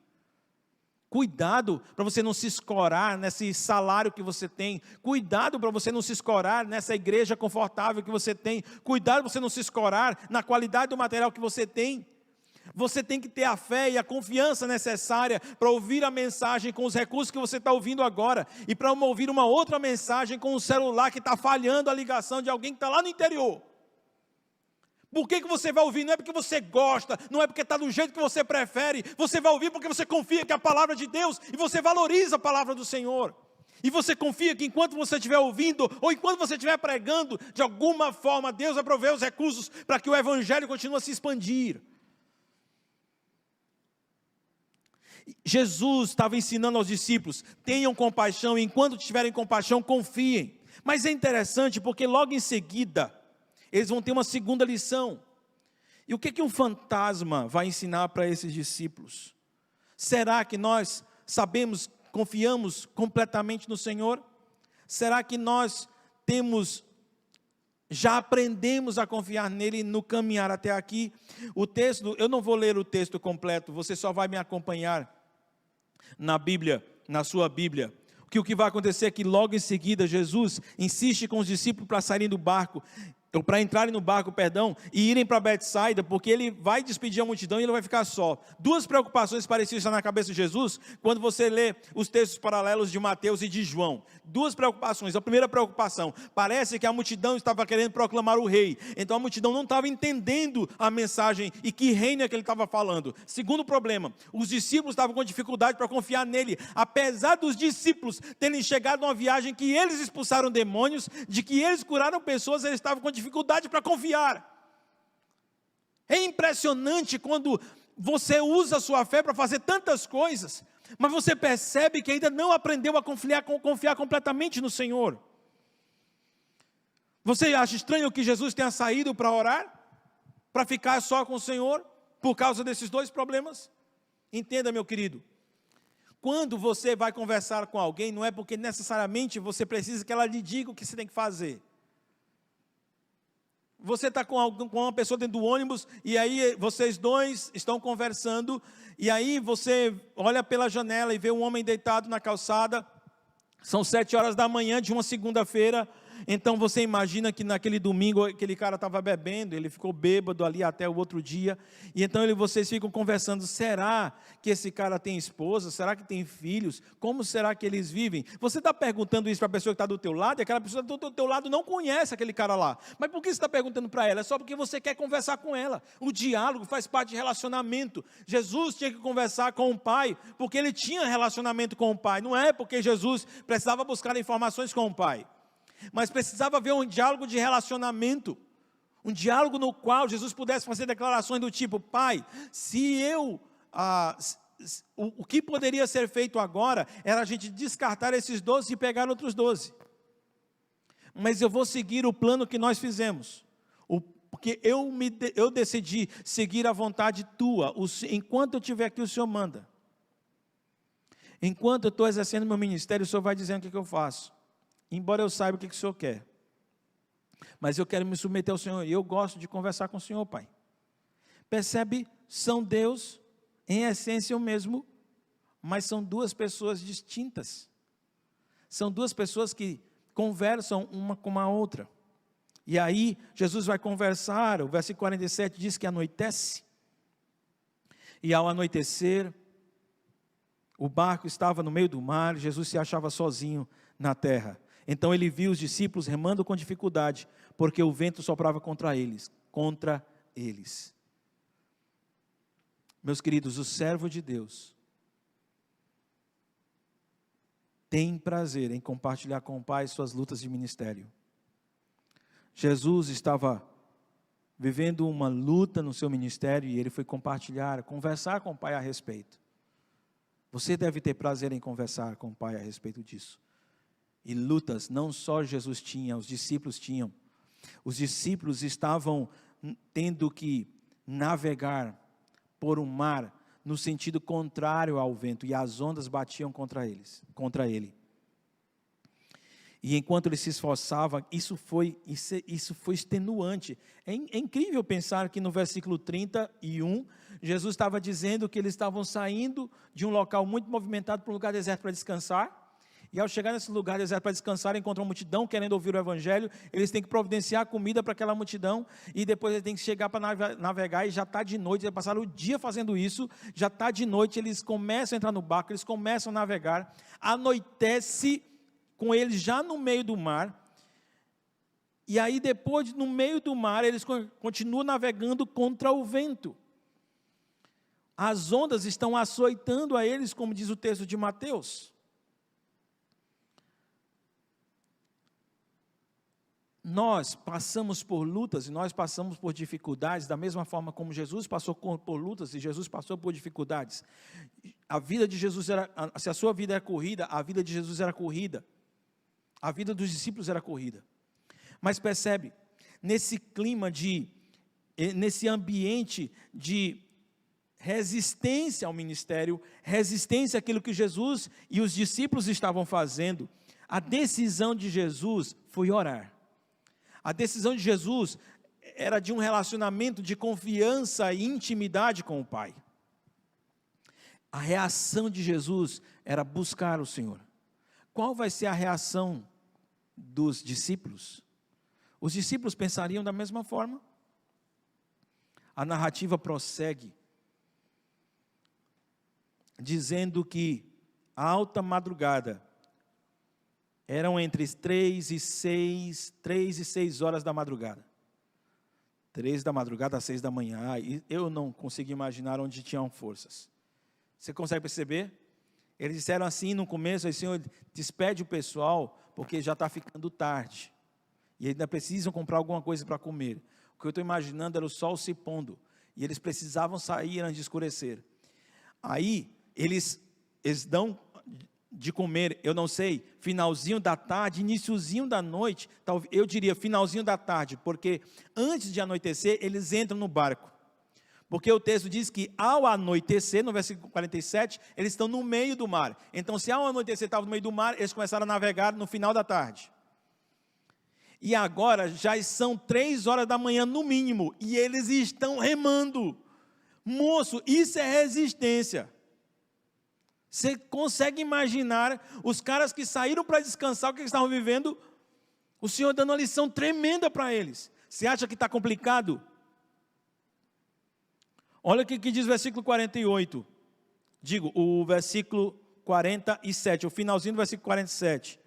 Cuidado para você não se escorar nesse salário que você tem. Cuidado para você não se escorar nessa igreja confortável que você tem. Cuidado para você não se escorar na qualidade do material que você tem. Você tem que ter a fé e a confiança necessária para ouvir a mensagem com os recursos que você está ouvindo agora. E para ouvir uma outra mensagem com o celular que está falhando a ligação de alguém que está lá no interior. Por que você vai ouvir? Não é porque você gosta, não é porque está do jeito que você prefere. Você vai ouvir porque você confia que é a palavra de Deus e você valoriza a palavra do Senhor. E você confia que enquanto você estiver ouvindo ou enquanto você estiver pregando, de alguma forma Deus vai prover os recursos para que o evangelho continue a se expandir. Jesus estava ensinando aos discípulos: tenham compaixão, e enquanto tiverem compaixão, confiem. Mas é interessante porque logo em seguida eles vão ter uma segunda lição. E o que um fantasma vai ensinar para esses discípulos? Será que nós sabemos, confiamos completamente no Senhor? Será que nós já aprendemos a confiar nele no caminhar até aqui? O texto, eu não vou ler o texto completo, você só vai me acompanhar na Bíblia, na sua Bíblia. O que vai acontecer é que logo em seguida Jesus insiste com os discípulos para saírem do barco. ou para entrarem no barco, perdão, e irem para Betsaida, porque ele vai despedir a multidão e ele vai ficar só. Duas preocupações pareciam estar na cabeça de Jesus, quando você lê os textos paralelos de Mateus e de João. Duas preocupações. A primeira preocupação, parece que a multidão estava querendo proclamar o rei, então a multidão não estava entendendo a mensagem e que reino é que ele estava falando. Segundo problema, os discípulos estavam com dificuldade para confiar nele, apesar dos discípulos terem chegado numa viagem que eles expulsaram demônios, de que eles curaram pessoas, eles estavam com dificuldade para confiar. É impressionante quando você usa a sua fé para fazer tantas coisas, mas você percebe que ainda não aprendeu a confiar completamente no Senhor. Você acha estranho que Jesus tenha saído para orar? Para ficar só com o Senhor? Por causa desses dois problemas? Entenda, meu querido. Quando você vai conversar com alguém, não é porque necessariamente você precisa que ela lhe diga o que você tem que fazer. Você está com uma pessoa dentro do ônibus, e aí vocês dois estão conversando, e aí você olha pela janela e vê um homem deitado na calçada, são 7 horas da manhã de uma segunda-feira, então você imagina que naquele domingo aquele cara estava bebendo, ele ficou bêbado ali até o outro dia, e então vocês ficam conversando, será que esse cara tem esposa, será que tem filhos, como será que eles vivem? Você está perguntando isso para a pessoa que está do teu lado, e aquela pessoa do teu lado não conhece aquele cara lá, mas por que você está perguntando para ela? É só porque você quer conversar com ela. O diálogo faz parte de relacionamento. Jesus tinha que conversar com o Pai, porque ele tinha relacionamento com o Pai, não é porque Jesus precisava buscar informações com o Pai, mas precisava haver um diálogo de relacionamento, um diálogo no qual Jesus pudesse fazer declarações do tipo, Pai, se eu, o que poderia ser feito agora, era a gente descartar esses 12 e pegar outros 12, mas eu vou seguir o plano que nós fizemos, porque eu decidi seguir a vontade tua, enquanto eu estiver aqui o Senhor manda, enquanto eu estou exercendo meu ministério, o Senhor vai dizendo o que eu faço, embora eu saiba o que o Senhor quer, mas eu quero me submeter ao Senhor, e eu gosto de conversar com o Senhor, Pai. Percebe? São Deus, em essência o mesmo, mas são duas pessoas distintas, são duas pessoas que conversam uma com a outra, e aí Jesus vai conversar, o versículo 47 diz que anoitece, e ao anoitecer, o barco estava no meio do mar, Jesus se achava sozinho na terra. Então ele viu os discípulos remando com dificuldade, porque o vento soprava contra eles. Meus queridos, o servo de Deus tem prazer em compartilhar com o Pai suas lutas de ministério. Jesus estava vivendo uma luta no seu ministério e ele foi conversar com o Pai a respeito. Você deve ter prazer em conversar com o Pai a respeito disso. E lutas não só Jesus tinha, os discípulos tinham. Os discípulos estavam tendo que navegar por um mar no sentido contrário ao vento, e as ondas batiam contra ele. E enquanto ele se esforçava, isso foi extenuante. É incrível pensar que no versículo 31, Jesus estava dizendo que eles estavam saindo de um local muito movimentado para um lugar deserto para descansar. E ao chegar nesse lugar deserto para descansar, encontram uma multidão querendo ouvir o Evangelho, eles têm que providenciar comida para aquela multidão, e depois eles têm que chegar para navegar, e já está de noite, eles passaram o dia fazendo isso, já está de noite, eles começam a entrar no barco, eles começam a navegar, anoitece com eles já no meio do mar, e aí depois, no meio do mar, eles continuam navegando contra o vento. As ondas estão açoitando a eles, como diz o texto de Mateus. Nós passamos por lutas e nós passamos por dificuldades, da mesma forma como Jesus passou por lutas e Jesus passou por dificuldades. A vida de Jesus se a sua vida era corrida, a vida de Jesus era corrida. A vida dos discípulos era corrida. Mas percebe, nesse clima nesse ambiente de resistência ao ministério, resistência àquilo que Jesus e os discípulos estavam fazendo, a decisão de Jesus foi orar. A decisão de Jesus era de um relacionamento de confiança e intimidade com o Pai. A reação de Jesus era buscar o Senhor. Qual vai ser a reação dos discípulos? Os discípulos pensariam da mesma forma. A narrativa prossegue, dizendo que a alta madrugada, eram entre 3 e 6 horas da madrugada. 3 da madrugada às 6 da manhã, eu não consigo imaginar onde tinham forças. Você consegue perceber? Eles disseram assim no começo, Senhor, despede o pessoal, porque já está ficando tarde. E ainda precisam comprar alguma coisa para comer. O que eu estou imaginando era o sol se pondo. E eles precisavam sair antes de escurecer. Aí, eles dão de comer, eu não sei, finalzinho da tarde, iniciozinho da noite, eu diria finalzinho da tarde, porque antes de anoitecer, eles entram no barco. Porque o texto diz que ao anoitecer, no versículo 47, eles estão no meio do mar. Então, se ao anoitecer estava no meio do mar, eles começaram a navegar no final da tarde. E agora já são 3 horas da manhã no mínimo, e eles estão remando. Moço, isso é resistência. Você consegue imaginar os caras que saíram para descansar, o que eles estavam vivendo? O Senhor dando uma lição tremenda para eles. Você acha que está complicado? Olha o que diz o versículo 48. Digo, o versículo 47, o finalzinho do versículo 47.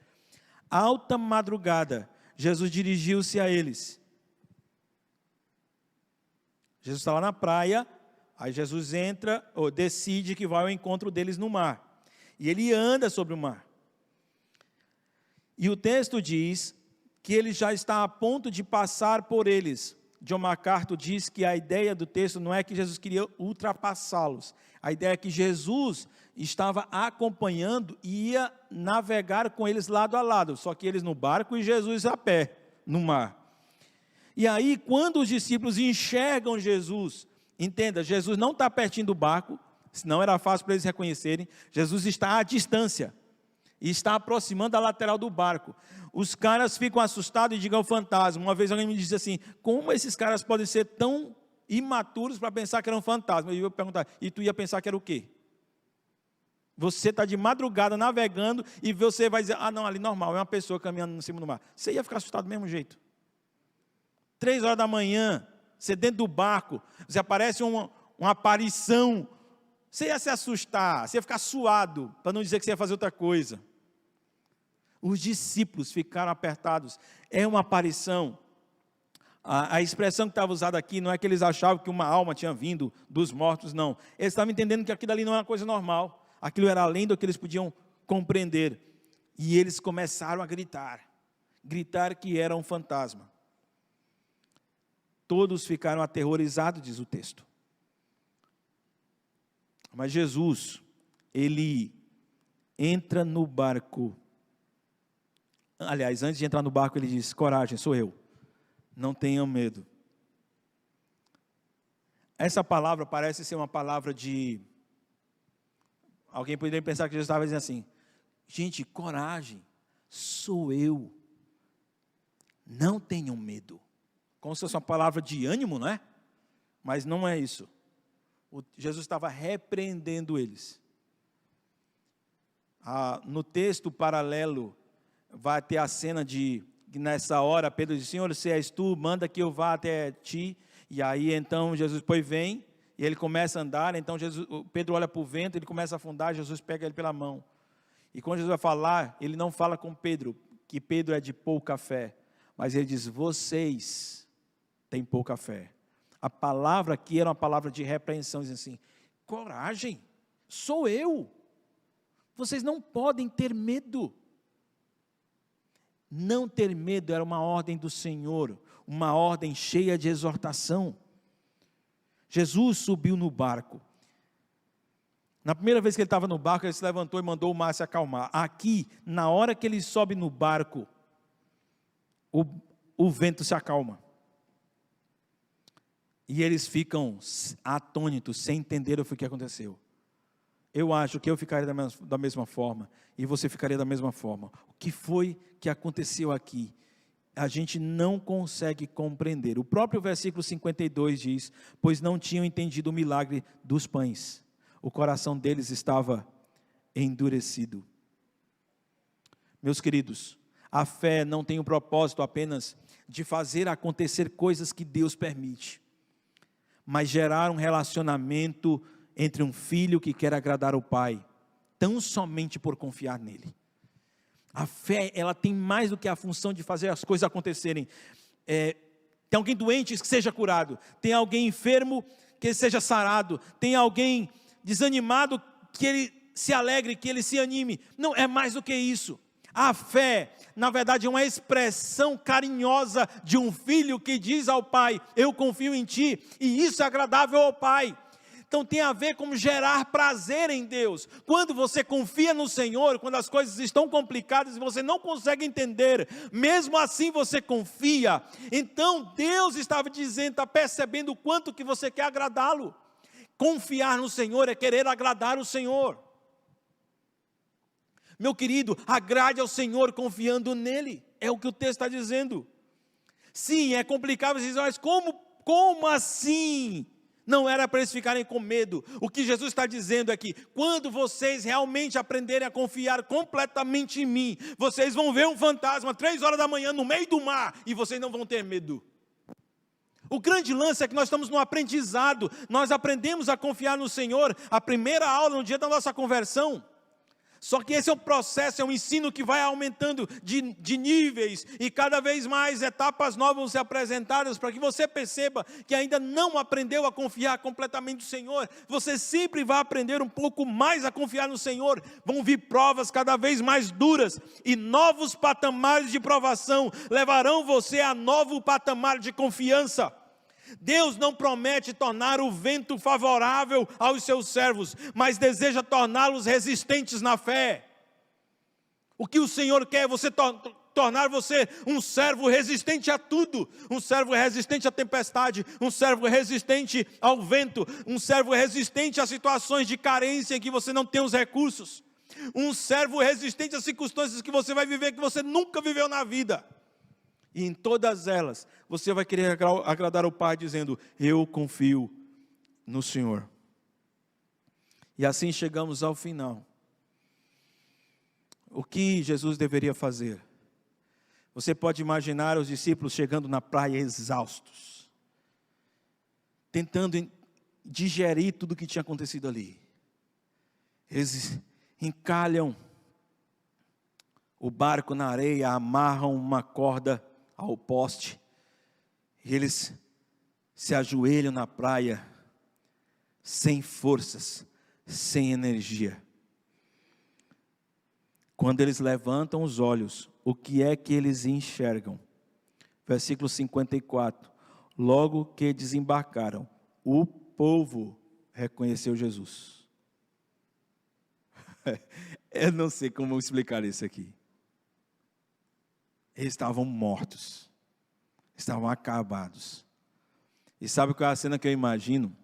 Alta madrugada, Jesus dirigiu-se a eles. Jesus estava na praia. Aí Jesus entra, ou decide que vai ao encontro deles no mar. E ele anda sobre o mar. E o texto diz que ele já está a ponto de passar por eles. John MacArthur diz que a ideia do texto não é que Jesus queria ultrapassá-los. A ideia é que Jesus estava acompanhando e ia navegar com eles lado a lado. Só que eles no barco e Jesus a pé, no mar. E aí, quando os discípulos enxergam Jesus, entenda, Jesus não está pertinho do barco, senão era fácil para eles reconhecerem. Jesus está à distância e está aproximando da lateral do barco. Os caras ficam assustados e digam: fantasma. Uma vez alguém me disse assim: como esses caras podem ser tão imaturos para pensar que era um fantasma? E eu ia perguntar: e tu ia pensar que era o quê? Você está de madrugada navegando e você vai dizer: ah não, ali normal, é uma pessoa caminhando em cima do mar. Você ia ficar assustado do mesmo jeito. 3 horas da manhã, você dentro do barco, você aparece uma aparição, você ia se assustar, você ia ficar suado, para não dizer que você ia fazer outra coisa. Os discípulos ficaram apertados, é uma aparição. A expressão que estava usada aqui, não é que eles achavam que uma alma tinha vindo dos mortos, não. Eles estavam entendendo que aquilo ali não era uma coisa normal, aquilo era além do que eles podiam compreender. E eles começaram a gritar que era um fantasma. Todos ficaram aterrorizados, diz o texto. Mas Jesus, ele entra no barco. Aliás, antes de entrar no barco, ele diz: coragem, sou eu. Não tenham medo. Essa palavra parece ser uma palavra de... Alguém poderia pensar que Jesus estava dizendo assim: gente, coragem, sou eu. Não tenham medo. Como se fosse uma palavra de ânimo, não é? Mas não é isso. Jesus estava repreendendo eles. No texto paralelo, vai ter a cena de, nessa hora, Pedro diz: Senhor, se és tu, manda que eu vá até ti. E aí, então, Jesus, pois vem, e ele começa a andar. Então, Pedro olha para o vento, ele começa a afundar, Jesus pega ele pela mão. E quando Jesus vai falar, ele não fala com Pedro, que Pedro é de pouca fé, mas ele diz: vocês têm pouca fé. A palavra aqui era uma palavra de repreensão, diz assim: coragem, sou eu. Vocês não podem ter medo. Não ter medo era uma ordem do Senhor, uma ordem cheia de exortação. Jesus subiu no barco. Na primeira vez que ele estava no barco, ele se levantou e mandou o mar se acalmar. Aqui, na hora que ele sobe no barco, o vento se acalma. E eles ficam atônitos, sem entender o que aconteceu. Eu acho que eu ficaria da mesma forma, e você ficaria da mesma forma. O que foi que aconteceu aqui? A gente não consegue compreender. O próprio versículo 52 diz: pois não tinham entendido o milagre dos pães. O coração deles estava endurecido. Meus queridos, A fé não tem o propósito apenas de fazer acontecer coisas que Deus permite, mas gerar um relacionamento entre um filho que quer agradar o pai, tão somente por confiar nele. A fé, ela tem mais do que a função de fazer as coisas acontecerem. Tem alguém doente que seja curado, tem alguém enfermo que ele seja sarado, tem alguém desanimado que ele se alegre, que ele se anime. Não, é mais do que isso. A fé, na verdade, é uma expressão carinhosa de um filho que diz ao pai: eu confio em ti, e isso é agradável ao pai. Então tem a ver com gerar prazer em Deus. Quando você confia no Senhor, quando as coisas estão complicadas e você não consegue entender, mesmo assim você confia. Então Deus estava dizendo, está percebendo o quanto que você quer agradá-lo. Confiar no Senhor é querer agradar o Senhor. Meu querido, agrade ao Senhor confiando nele. É o que o texto está dizendo. Sim, é complicado, vocês dizem, mas como assim? Não era para eles ficarem com medo. O que Jesus está dizendo é que quando vocês realmente aprenderem a confiar completamente em mim, vocês vão ver um fantasma 3 horas da manhã no meio do mar e vocês não vão ter medo. O grande lance é que nós estamos no aprendizado. Nós aprendemos a confiar no Senhor, a primeira aula no dia da nossa conversão. Só que esse é o processo, é um ensino que vai aumentando de níveis, e cada vez mais etapas novas vão ser apresentadas, para que você perceba que ainda não aprendeu a confiar completamente no Senhor. Você sempre vai aprender um pouco mais a confiar no Senhor. Vão vir provas cada vez mais duras, e novos patamares de provação levarão você a novo patamar de confiança. Deus não promete tornar o vento favorável aos seus servos, mas deseja torná-los resistentes na fé. O que o Senhor quer é você tornar você um servo resistente a tudo, um servo resistente à tempestade, um servo resistente ao vento, um servo resistente a situações de carência em que você não tem os recursos, um servo resistente a circunstâncias que você vai viver que você nunca viveu na vida. E em todas elas, você vai querer agradar o Pai, dizendo, eu confio no Senhor. E assim chegamos ao final. O que Jesus deveria fazer? Você pode imaginar os discípulos chegando na praia exaustos, tentando digerir tudo o que tinha acontecido ali. Eles encalham o barco na areia, amarram uma corda ao poste, e eles se ajoelham na praia, sem forças, sem energia. Quando eles levantam os olhos, o que é que eles enxergam? Versículo 54, logo que desembarcaram, o povo reconheceu Jesus. Eu não sei como explicar isso aqui. Eles estavam mortos, estavam acabados. E sabe qual é a cena que eu imagino?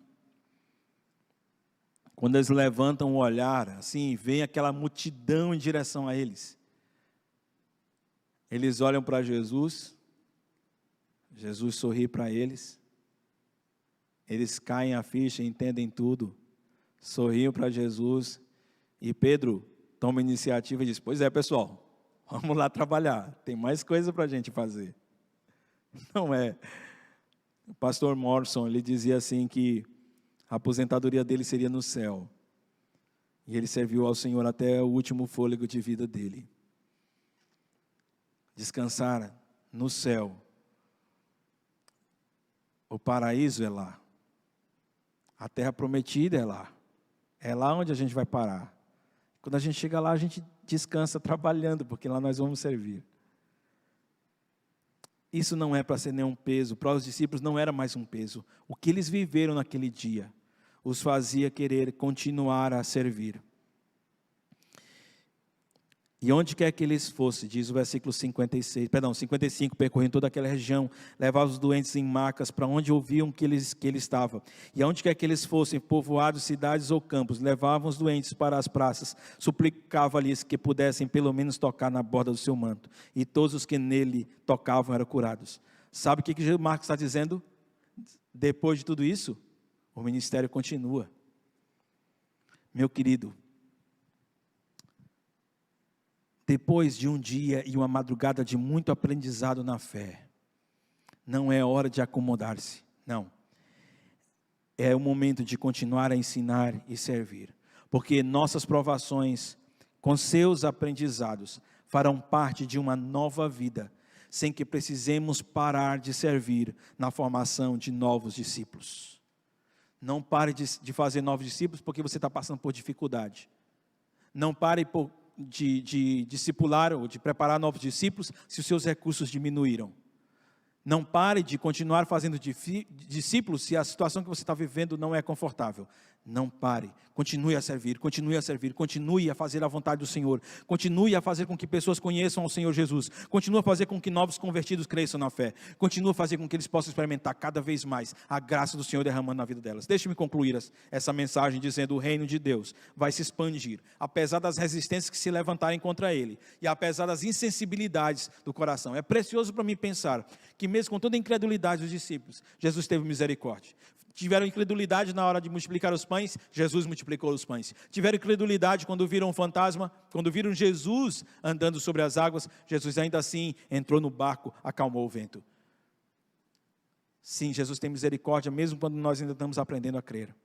Quando eles levantam o olhar, assim, vem aquela multidão em direção a eles. Eles olham para Jesus, Jesus sorri para eles, eles caem a ficha, entendem tudo, sorriam para Jesus, e Pedro toma a iniciativa e diz, pois é pessoal, vamos lá trabalhar, tem mais coisa para a gente fazer. Não é? O pastor Morrison, ele dizia assim que a aposentadoria dele seria no céu. E ele serviu ao Senhor até o último fôlego de vida dele. Descansar no céu. O paraíso é lá. A terra prometida é lá. É lá onde a gente vai parar. Quando a gente chega lá, a gente descansa trabalhando, porque lá nós vamos servir. Isso não é para ser nenhum peso. Para os discípulos não era mais um peso. O que eles viveram naquele dia os fazia querer continuar a servir. E onde quer que eles fossem, diz o versículo 55, percorrendo toda aquela região, levavam os doentes em macas para onde ouviam que ele estava. E onde quer que eles fossem, povoados, cidades ou campos, levavam os doentes para as praças, suplicava-lhes que pudessem pelo menos tocar na borda do seu manto. E todos os que nele tocavam eram curados. Sabe o que Marcos está dizendo? Depois de tudo isso, o ministério continua. Meu querido, Depois de um dia e uma madrugada de muito aprendizado na fé, não é hora de acomodar-se, não. É o momento de continuar a ensinar e servir, porque nossas provações, com seus aprendizados, farão parte de uma nova vida, sem que precisemos parar de servir na formação de novos discípulos. Não pare de fazer novos discípulos porque você está passando por dificuldade. Não pare de discipular ou de preparar novos discípulos se os seus recursos diminuíram. Não pare de continuar fazendo discípulos se a situação que você está vivendo não é confortável. Não pare, continue a servir, continue a fazer a vontade do Senhor, continue a fazer com que pessoas conheçam o Senhor Jesus, continue a fazer com que novos convertidos cresçam na fé, continue a fazer com que eles possam experimentar cada vez mais a graça do Senhor derramando na vida delas. Deixe-me concluir essa mensagem dizendo: o reino de Deus vai se expandir, apesar das resistências que se levantarem contra ele, e apesar das insensibilidades do coração. É precioso para mim pensar que mesmo com toda a incredulidade dos discípulos, Jesus teve misericórdia. Tiveram incredulidade na hora de multiplicar os pães, Jesus multiplicou os pães. Tiveram incredulidade quando viram um fantasma, quando viram Jesus andando sobre as águas, Jesus ainda assim entrou no barco, acalmou o vento. Sim, Jesus tem misericórdia, mesmo quando nós ainda estamos aprendendo a crer.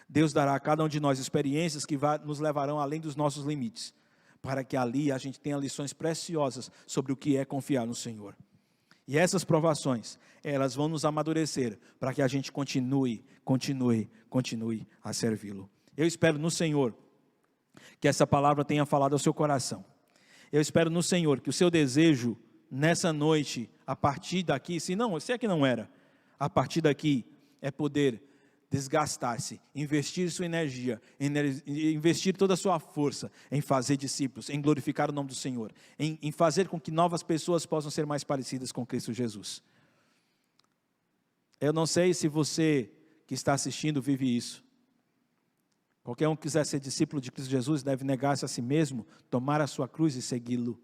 Deus dará a cada um de nós experiências que nos levarão além dos nossos limites, para que ali a gente tenha lições preciosas sobre o que é confiar no Senhor. E essas provações, elas vão nos amadurecer para que a gente continue a servi-lo. Eu espero no Senhor que essa palavra tenha falado ao seu coração. Eu espero no Senhor que o seu desejo nessa noite, a partir daqui, se é que não era, a partir daqui é poder desgastar-se, investir sua energia, investir toda a sua força em fazer discípulos, em glorificar o nome do Senhor, em fazer com que novas pessoas possam ser mais parecidas com Cristo Jesus. Eu não sei se você que está assistindo vive isso. Qualquer um que quiser ser discípulo de Cristo Jesus deve negar-se a si mesmo, tomar a sua cruz e segui-lo.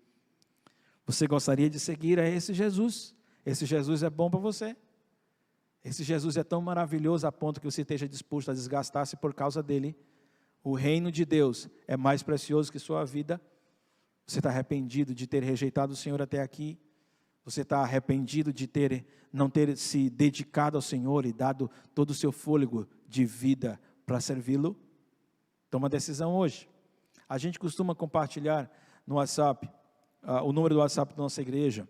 Você gostaria de seguir a esse Jesus? Esse Jesus é bom para você? Esse Jesus é tão maravilhoso a ponto que você esteja disposto a desgastar-se por causa dele. O reino de Deus é mais precioso que sua vida. Você está arrependido de ter rejeitado o Senhor até aqui? Você está arrependido de não ter se dedicado ao Senhor e dado todo o seu fôlego de vida para servi-lo? Toma a decisão hoje. A gente costuma compartilhar no WhatsApp, o número do WhatsApp da nossa igreja.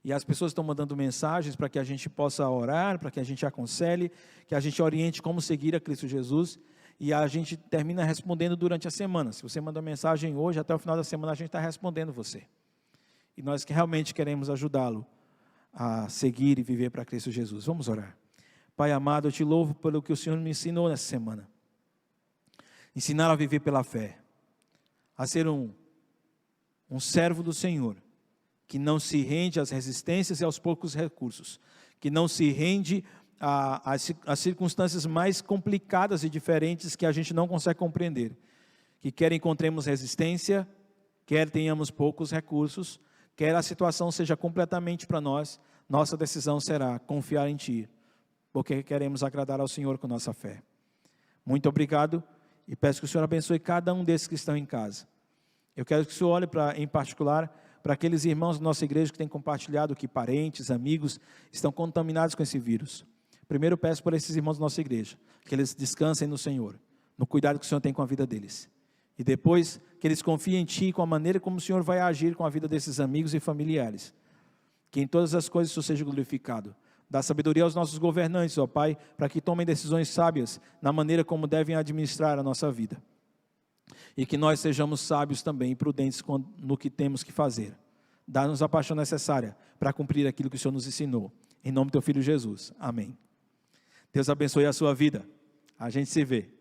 E as pessoas estão mandando mensagens para que a gente possa orar, para que a gente aconselhe, que a gente oriente como seguir a Cristo Jesus. E a gente termina respondendo durante a semana. Se você mandar mensagem hoje, até o final da semana a gente está respondendo você. E nós realmente queremos ajudá-lo a seguir e viver para Cristo Jesus. Vamos orar. Pai amado, eu te louvo pelo que o Senhor me ensinou nessa semana. Ensinar a viver pela fé. A ser um servo do Senhor, que não se rende às resistências e aos poucos recursos, que não se rende às circunstâncias mais complicadas e diferentes que a gente não consegue compreender, que quer encontremos resistência, quer tenhamos poucos recursos, quer a situação seja completamente para nós, nossa decisão será confiar em Ti, porque queremos agradar ao Senhor com nossa fé. Muito obrigado e peço que o Senhor abençoe cada um desses que estão em casa. Eu quero que o Senhor olhe em particular para aqueles irmãos da nossa igreja que têm compartilhado que parentes, amigos estão contaminados com esse vírus. Primeiro peço por esses irmãos da nossa igreja, que eles descansem no Senhor, no cuidado que o Senhor tem com a vida deles. E depois que eles confiem em Ti, com a maneira como o Senhor vai agir com a vida desses amigos e familiares. Que em todas as coisas o Senhor seja glorificado. Dá sabedoria aos nossos governantes, ó Pai, para que tomem decisões sábias na maneira como devem administrar a nossa vida. E que nós sejamos sábios também e prudentes no que temos que fazer. Dá-nos a paixão necessária para cumprir aquilo que o Senhor nos ensinou. Em nome do Teu Filho Jesus. Amém. Deus abençoe a sua vida. A gente se vê.